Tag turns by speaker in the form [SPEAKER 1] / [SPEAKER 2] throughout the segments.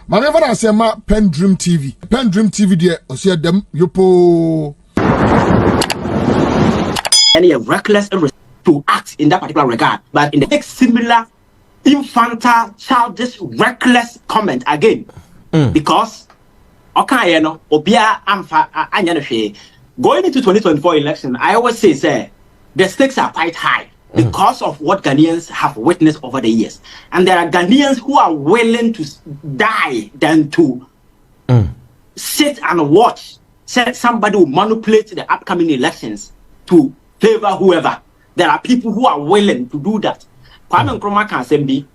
[SPEAKER 1] My never say ma PENDREAM TV. PENDREAM TV there, or see them yopo.
[SPEAKER 2] Any reckless to act in that particular regard, but in the next similar infantile, childish, reckless comment again, because okay, you know, obia amfa anya going into 2024 election, I always say the stakes are quite high because of what Ghanaians have witnessed over the years, and there are Ghanaians who are willing to die than to sit and watch. Say somebody will manipulate the upcoming elections to favor whoever. There are people who are willing to do that. Kwame Nkrumah can say be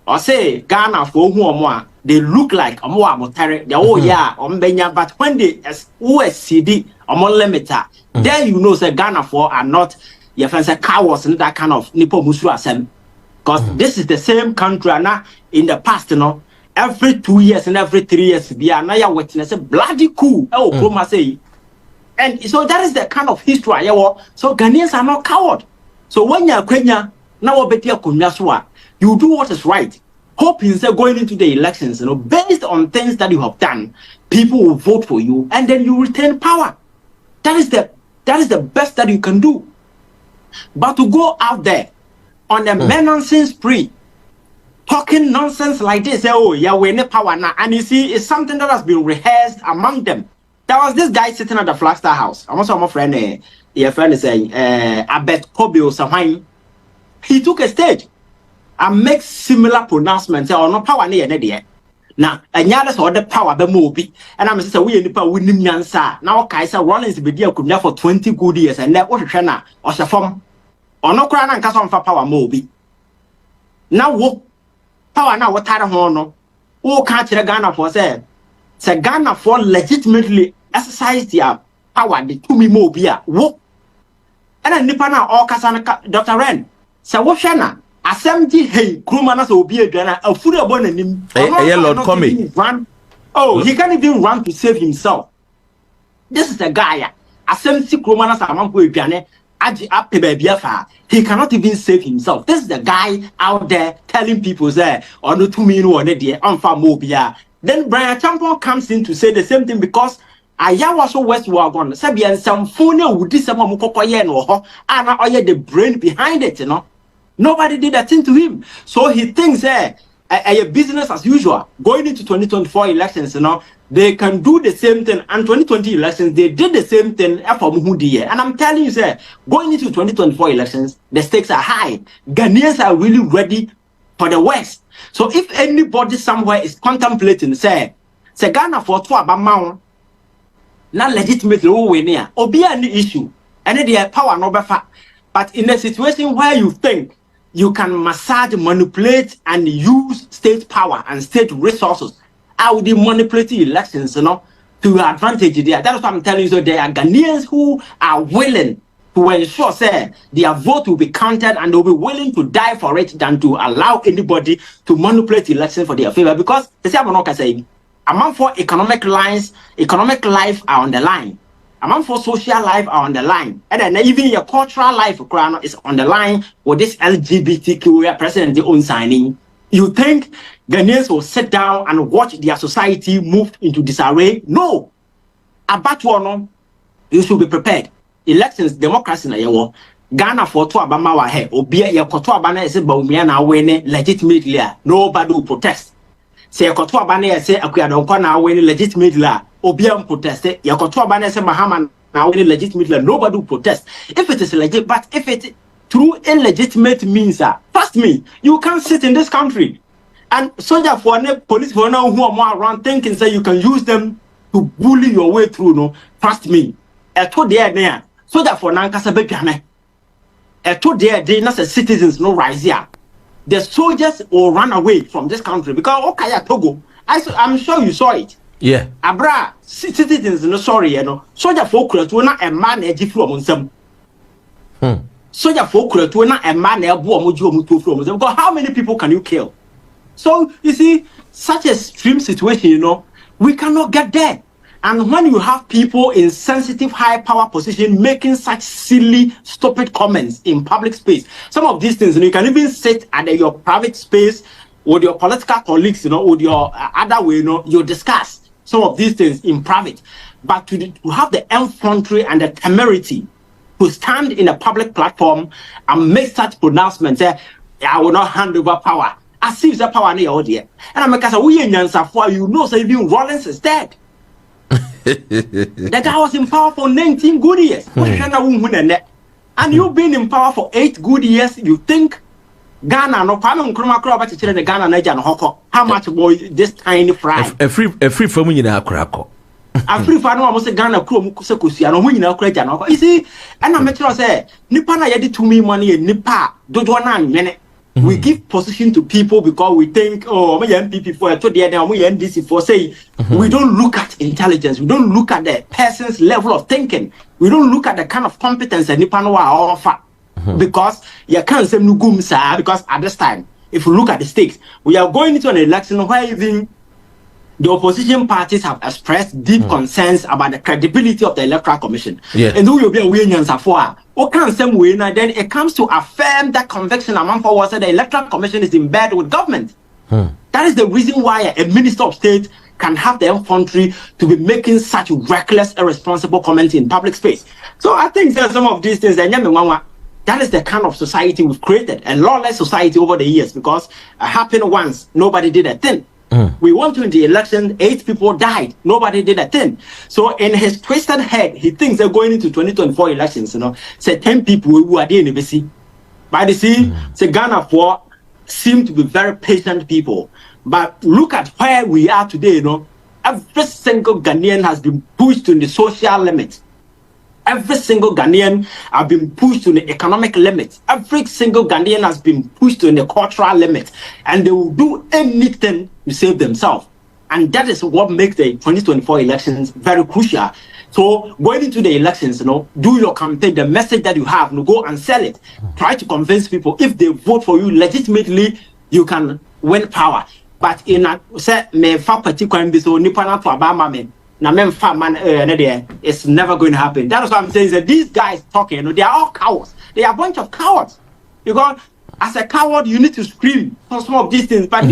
[SPEAKER 2] or say Ghana for who they look like Motare, they yeah, but when they OSCD limiter, then you know say Ghana for are not your friends cowards and that kind of Nipo Musu assembly. Because this is the same country now in the past, you know, every 2 years and every 3 years, be another witness a bloody coup. Oh, Nkrumah say. And so that is the kind of history. So Ghanaians are not coward. So when you're Kenya, now you do what is right. Hoping that going into the elections, you know, based on things that you have done, people will vote for you and then you retain power. That is the best that you can do. But to go out there on a menacing spree, talking nonsense like this, say, oh, yeah, we're in power now. And you see, it's something that has been rehearsed among them. There was this guy sitting at the Flagstaff House. I'm also my friend, your friend is saying, I bet Kobe or something. He took a stage and make similar pronouncements. Or no power near there. Now, and yeah, that's all the power the movie. And I'm saying, we in the power winning answer. Now, Kaiser Rollins be there could there for 20 good years and that was a trainer or Shafom or no crown and custom for power movie. Now, what power now? What title honor? Oh, can't Ghana for say Ghana for legitimately exercise their power the to me more beer. What? And then Nipana or Kasana Dr. Ren. So what Shana? Assembly hey, Krumanas will be a Ghana, a food abon and him.
[SPEAKER 3] Lord Comey.
[SPEAKER 2] Oh, he can't even run to save himself. This is the guy. Assembly Krumanas among Ghana. He cannot even save himself. This is the guy out there telling people there or no 2 million or mobia. Then Bryan Acheampong comes in to say the same thing because I was so West Wagon. Sabian some phone would this some Mukoyen or the brain behind it, you know. Nobody did that thing to him. So he thinks a business as usual. Going into 2024 elections, you know, they can do the same thing. And 2020 elections, they did the same thing. And I'm telling you, sir, going into 2024 elections, the stakes are high. Ghanaians are really ready for the West. So if anybody somewhere is contemplating, say Ghana for 2 abamount, not legitimately near, or be any issue, and then their power no better. But in a situation where you think you can massage, manipulate, and use state power and state resources, I would manipulate elections, you know, to your advantage there. That's what I'm telling you. So there are Ghanaians who are willing to ensure, say, their vote will be counted and they'll be willing to die for it than to allow anybody to manipulate elections for their favor. Because they say, I'm not saying, among for economic life are on the line. Among for social life are on the line. And then even your cultural life is on the line with this LGBTQ president own signing. You think Ghanaians will sit down and watch their society move into disarray? No. About one, you should be prepared. Elections, democracy na yewo. Ghana for 2 abama wa he. Obia ye koto abana ese ba umia na wene legitimately. Nobody will protest. Say ye koto abana ese akuya donkwa na wene legitimately. Obia protest. Ye koto abana ese Mahama na wene legitimately. Nobody will protest. If it is legit, but if it through illegitimate means, trust me, you can't sit in this country. And soldier for police for now who are more around thinking say you can use them to bully your way through. No, trust me. There, soldier for Nankasa Bepiane. They not as citizens no rise here. The soldiers will run away from this country because okay, Togo. I'm sure you saw it.
[SPEAKER 3] Yeah.
[SPEAKER 2] Abra citizens no sorry, you know. Soldier for will not a man edgy from them. Soldier folk to a man because how many people can you kill? So you see, such a extreme situation, you know, we cannot get there. And when you have people in sensitive high power position making such silly, stupid comments in public space, some of these things, you know, you can even sit at your private space with your political colleagues, with your other way, you discuss some of these things in private. But to have the effrontery and the temerity to stand in a public platform and make such pronouncements, I will not hand over power. As if the power near all there. And I'm like, we in for you know, so even Rollins is dead. The guy was in power for 19 good years. And you've been in power for 8 good years. You think Ghana no Kwame Nkrumah crowd about to the Ghana Niger Hoko? How much boy this tiny fry?
[SPEAKER 3] A free from you now, Krako.
[SPEAKER 2] A free fan almost a Ghana crew Kusakusi and when you know Krejano. You see, and I'm sure say Nipana yadi to me money and Nipa Dojuanan minute. We give position to people because we think, oh, we MPP for to the other, we NDC for say, we don't look at intelligence, we don't look at the person's level of thinking, we don't look at the kind of competence that Nipano offer. Because you can't say Nugum, sir, because at this time, if you look at the stakes, we are going into an election where even the opposition parties have expressed deep concerns about the credibility of the Electoral Commission.
[SPEAKER 3] Yeah.
[SPEAKER 2] And who will be a winner for? Okay, same way, then it comes to affirm that conviction among forwards that the Electoral Commission is in bed with government. That is the reason why a Minister of State can have the infantry to be making such reckless, irresponsible comments in public space. So I think that some of these things, that is the kind of society we've created, a lawless society over the years, because it happened once, nobody did a thing. We went to the election, 8 people died, nobody did a thing. So in his twisted head, he thinks they're going into 2024 elections, say 10 people who are there in the BC. By the sea, say Ghana for seem to be very patient people. But look at where we are today, every single Ghanaian has been pushed to the social limit. Every single Ghanaian have been pushed to the economic limit. Every single Ghanaian has been pushed to the cultural limit. And they will do anything to save themselves. And that is what makes the 2024 elections very crucial. So going into the elections, do your campaign, the message that you have, go and sell it. Try to convince people if they vote for you legitimately, you can win power. But in a set me fa particular so nipa na to abama me. Na memfa man it's never going to happen. That is what I'm saying, that these guys talking, they are all cowards. They are a bunch of cowards. Because as a coward, you need to scream for some of these things. But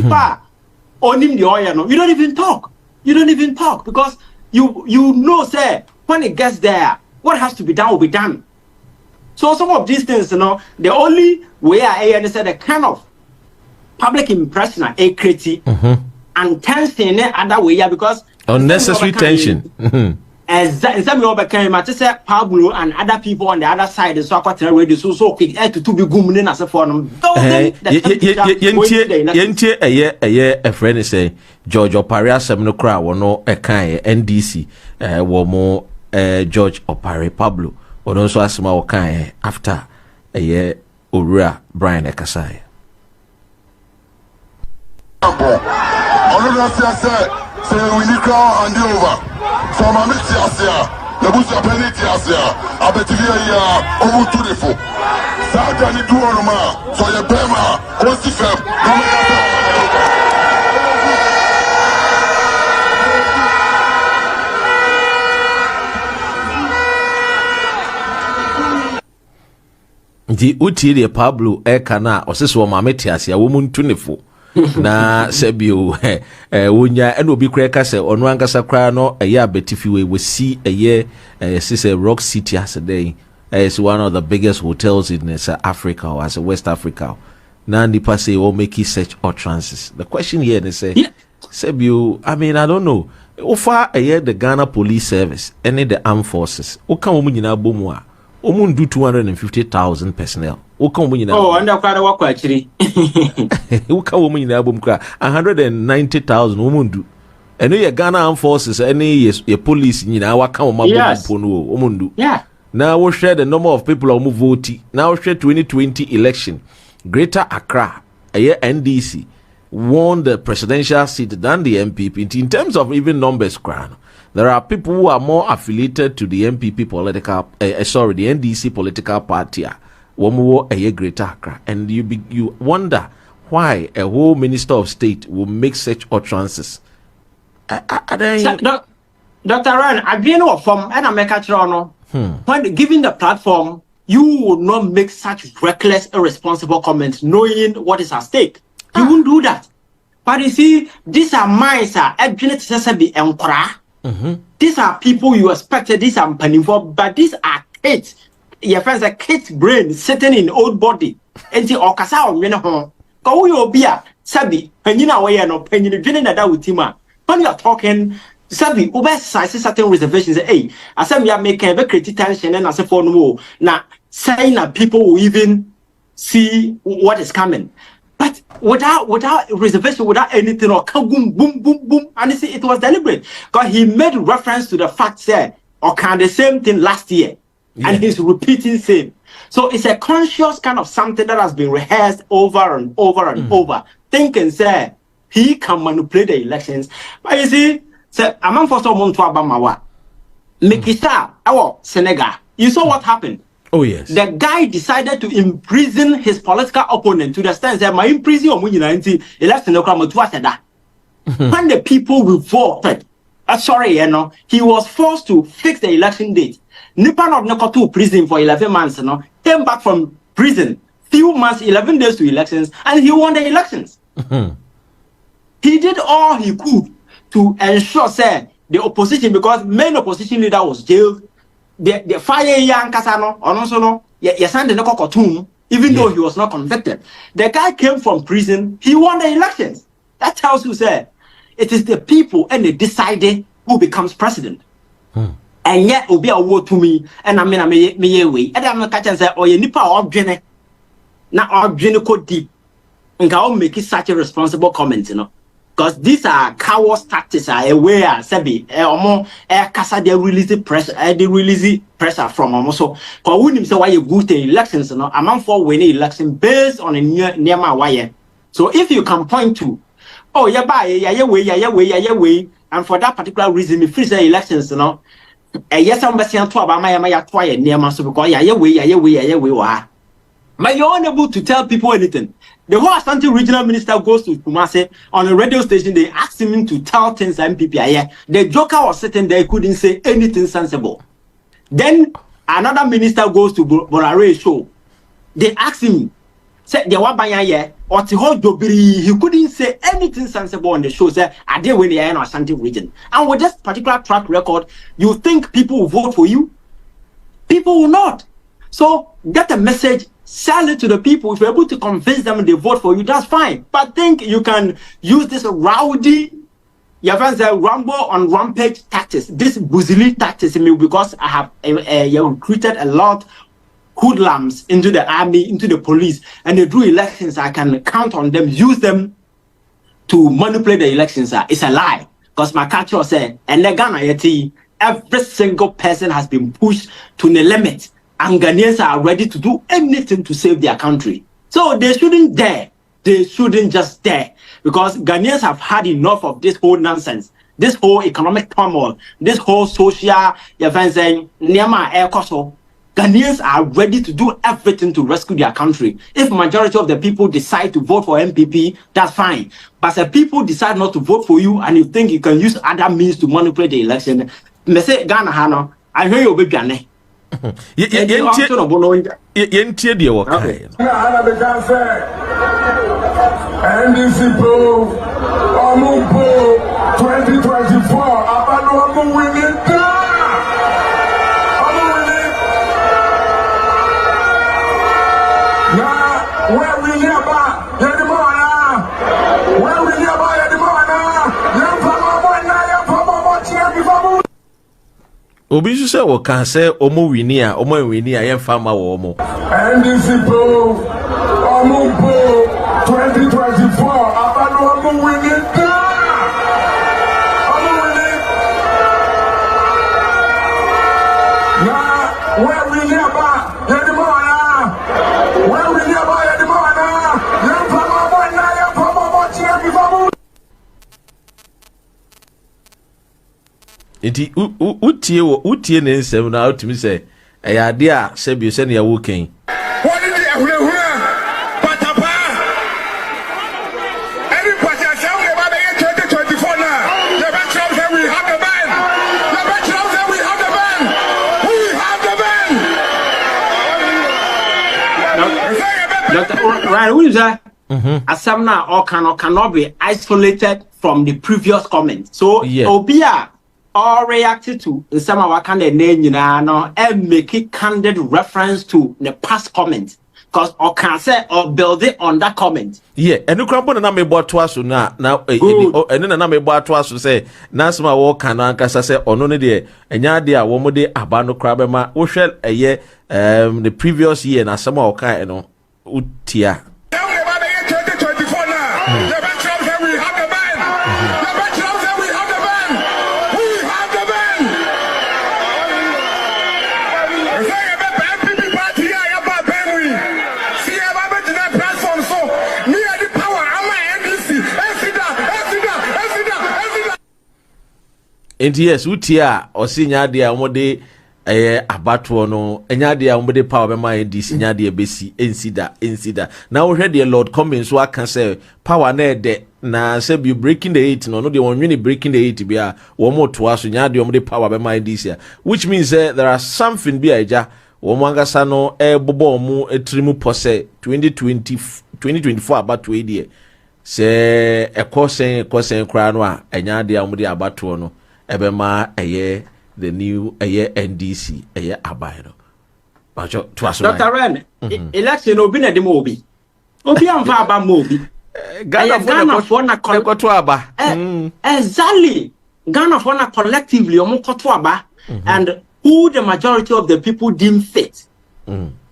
[SPEAKER 2] onim the oil, you don't even talk. You don't even talk because you know, say, when it gets there, what has to be done will be done. So some of these things, the only way I understand the kind of public impression are creative and tension other way, because
[SPEAKER 3] unnecessary tension.
[SPEAKER 2] As some of the say Pablo and other people on the other side, so quite ready so quick to be gummin as a form. A
[SPEAKER 3] friend say George Opare Semno Kra wono ekan NDC wo mo George Opare Pablo wono so asema wo kan after Owura Bryan ekasai.
[SPEAKER 4] So we need to hand over. So my Tiasia, the Bush of Penny Tiasia, I bet you over to the foot. Sadani Duorma, so your Bema, what's the fam?
[SPEAKER 3] The Uti Pablo Ekana, or Sister Mamma Tiasia, woman to the foot. Na sebio wonya eno bi kreka se ono ankasa kra no betifiwe we see say Rock City as a day is one of the biggest hotels in Africa or as a West Africa. Na nipa say o make such utterances. The question here is say sebio, I mean, I don't know, ofa the Ghana Police Service any the armed forces o kan omu nyina bomu a omu ndu 250,000 personnel.
[SPEAKER 2] Oh, and I can't walk actually.
[SPEAKER 3] Who can woman in the album cry 190,000 woman do. And your Ghana armed forces, any your police in our come woman.
[SPEAKER 2] Yeah.
[SPEAKER 3] Now we'll share the number of people who voting. Now share 2020 election. Greater Accra, NDC, won the presidential seat than the MPP. In terms of even numbers, there are people who are more affiliated to the MPP political, the NDC political party. A Greater Accra, and you wonder why a whole Minister of State will make such utterances.
[SPEAKER 2] Dr. Ryan, I know from America, when given the platform, you would not make such reckless, irresponsible comments, knowing what is at stake. You won't do that. But you see, these are minds these are people you expected, these are painful, but these are kids. Your friends are kids' brain sitting in old body. And the Okasa or Menaho. Go your beer, Sabi, Penina way and opinion, that with him. When you are talking, Sabi, oversize certain reservations. Hey, I said we are making a very critical tension and as a phone war. Now, saying that people will even see what is coming. But without reservation, without anything, or boom, boom, boom, boom, and you see, it was deliberate because he made reference to the fact there, or can the same thing last year, and he's repeating same. So it's a conscious kind of something that has been rehearsed over and over and over, thinking say he can manipulate the elections. But you see, say among for someone to Abamawa, Mikisa, our Senegal, you saw what happened.
[SPEAKER 3] Oh yes.
[SPEAKER 2] The guy decided to imprison his political opponent to the extent that my imprison on 19 election when the people revolted. He was forced to fix the election date. Nipa not go to prison for 11 months, came back from prison, few months, 11 days to elections, and he won the elections. He did all he could to ensure, say, the opposition, because main opposition leader was jailed. The fire young Casano, or also no, signed the Nokotum, even though he was not convicted. The guy came from prison, he won the elections. That tells you, say, it is the people and they decided who becomes president. And yet, will be a word to me, and I mean, I may way. And I'm not catching say, oh, you nipa or Jenny. Now, our Jenny code deep. And I'll make it such a responsible comment, Because these are cowards tactics, aware, Sebi, or more Casa, they release pressure from almost. So, for winning, so why you go to elections, among for winning election based on a near my wire. So, if you can point to, oh, yeah, way, and for that particular reason, if freeze the elections, yes, I'm basing on my quiet near my so because way. But you're unable to tell people anything. The whole Ashanti regional minister goes to Kumasi on a radio station. They asked him to tell things MPP are here. The joker was sitting there, couldn't say anything sensible. Then another minister goes to Borare show. They asked him, said the Wabaya here, or to hold Dobiri. He couldn't say anything sensible on the show. Said, are they when they are in Ashanti region? And with this particular track record, you think people will vote for you? People will not. So get a message. Sell it to the people. If you're able to convince them they vote for you, that's fine. But think you can use this rowdy, rumble on rampage tactics, this Buzili tactics, because I have recruited a lot hoodlums into the army, into the police, and they do elections. I can count on them, use them to manipulate the elections. It's a lie. Because my culture said, and every single person has been pushed to the limit. And Ghanaians are ready to do anything to save their country. So they shouldn't dare. They shouldn't just dare. Because Ghanaians have had enough of this whole nonsense. This whole economic turmoil. This whole social events. Ghanaians are ready to do everything to rescue their country. If majority of the people decide to vote for MPP, that's fine. But if people decide not to vote for you and you think you can use other means to manipulate the election, me say Ghana Hano, I hear you baby.
[SPEAKER 3] Yentie deɛ wɔkae
[SPEAKER 4] NDC po ɔmo po 2024 abano ɔmo winning ɔmo winning na where we near ba yɛde mo ana where we near ba yɛde mo ana yɛmfa mo na yɛmfa mo kyerɛ before mo
[SPEAKER 3] obi nso sɛ wɔka sɛ ɔmo wini a ɔmo anwini a yɛmfa ma wɔ ɔmo
[SPEAKER 4] NDC po ɔmo po 2024 abano ɔmo winning ɔmo winning na where we near ba yɛde mo ana where we near ba yɛde mo ana yɛmfa mo na yɛmfa mo kyerɛ before mo
[SPEAKER 3] nti utie ne nsɛm na utumi sɛ ɛyɛ ade a sɛ bio sɛ ne yawo kan
[SPEAKER 4] wɔde de ahurahura patapa every patasa we ba be 2024 na the best say we have the band the best say we have the band
[SPEAKER 2] Dr. Ryan, who is that? Asamna or cannot be isolated from the previous comment. So Obia all reacted to some of our candidate name and make it candid reference to the past comment. Because or can say or build it on that comment.
[SPEAKER 3] Yeah, and you can't put a number about twice now. And then a number about twice to say, Nasma walk can answer say, or no, dear, and yadia, one day, abano crabema, we shall a year, the previous year, and some of kind, utia. And yes, utia or senior dear omode abatwo no enya dear omode power be my senior dear besi insida. Now we heard the Lord coming so I can say power na de na say you breaking the 8 no they want really breaking the 8 bia one more to us nya dear omode power be my this year, which means there are something be aja womangasa no bobo mu etrimu pose 2024 about 2 year say ekosen kra no a enya dear omode abatwo no ebema the new NDC abairo.
[SPEAKER 2] Dr. Ren, election obi na demo obi amfa aba mobi. Ghana for na
[SPEAKER 3] koto aba.
[SPEAKER 2] Exactly. Ghana for na collectively omo koto aba and who the majority of the people deem fit.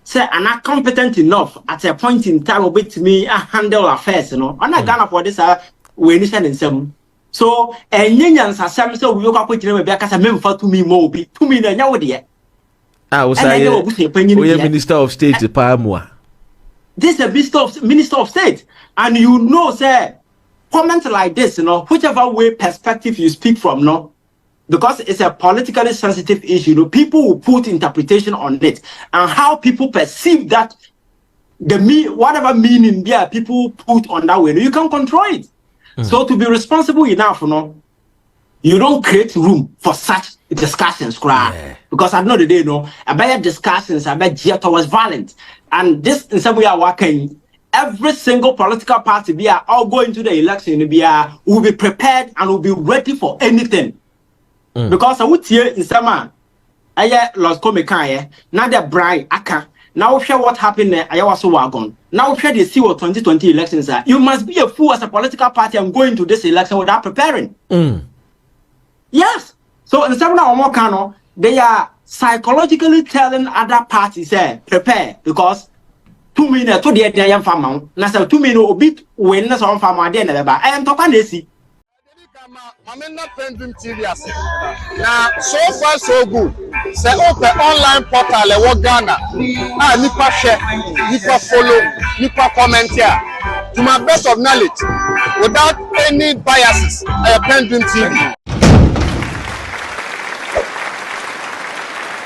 [SPEAKER 2] Say are not competent enough at a point in time obi to me handle affairs, Ghana for this we need in some. So, and Yans are some so we go put in because I mean for to me mobi to me now.
[SPEAKER 3] I was Minister of State Pamua.
[SPEAKER 2] This is a Minister of State, and say comment like this, whichever way perspective you speak from, because it's a politically sensitive issue, people will put interpretation on it and how people perceive that whatever meaning people put on that way, you can control it. So to be responsible enough, you don't create room for such discussions, because at the end of the day, about discussions, about geared towards violence, and this in some way are working. Every single political party, we are all going to the election, will be prepared and will be ready for anything. Because I would hear in some lost comeka now the Bryan aka. Now share what happened there. I was so wagon. Now share the see what 2020 elections are. You must be a fool as a political party and going to this election without preparing. Yes. So in some of they are psychologically telling other parties, prepare because 2 minutes to the young farmer. Now 2 minutes a bit when the song farmer then I am talking this.
[SPEAKER 5] I'm not PENDREAM TV. Now, so far so good. Say open online portal e Ghana. Nipa share, nipa follow, nipa comment here. To my best of knowledge, without any biases, I PENDREAM TV.